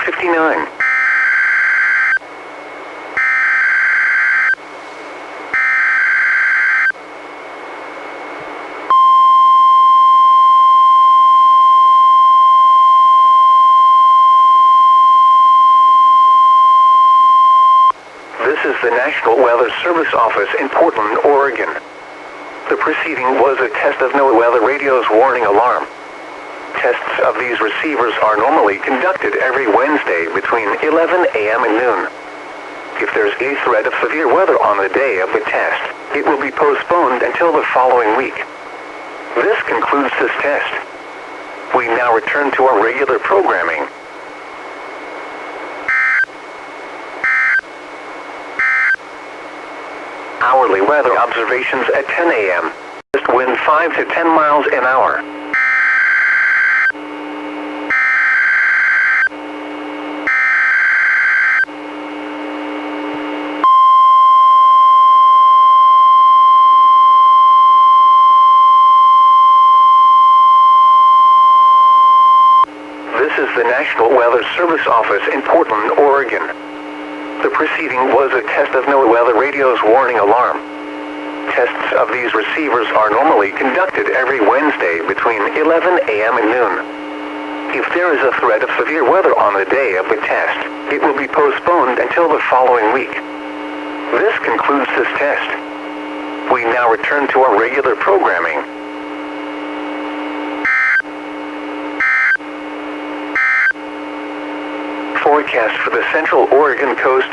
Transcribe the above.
59. This is the National Weather Service Office in Portland, Oregon. The proceeding was a test of NOAA Weather Radio's warning alarm. Tests of these receivers are normally conducted every Wednesday between 11 a.m. and noon. If there's a threat of severe weather on the day of the test, it will be postponed until the following week. This concludes this test. We now return to our regular programming. Hourly weather observations at 10 a.m. Wind 5 to 10 miles an hour. This is the National Weather Service Office in Portland, Oregon. The proceeding was a test of NOAA Weather Radio's warning alarm. Tests of these receivers are normally conducted every Wednesday between 11 a.m. and noon. If there is a threat of severe weather on the day of the test, it will be postponed until the following week. This concludes this test. We now return to our regular programming. Forecast for the Central Oregon coast.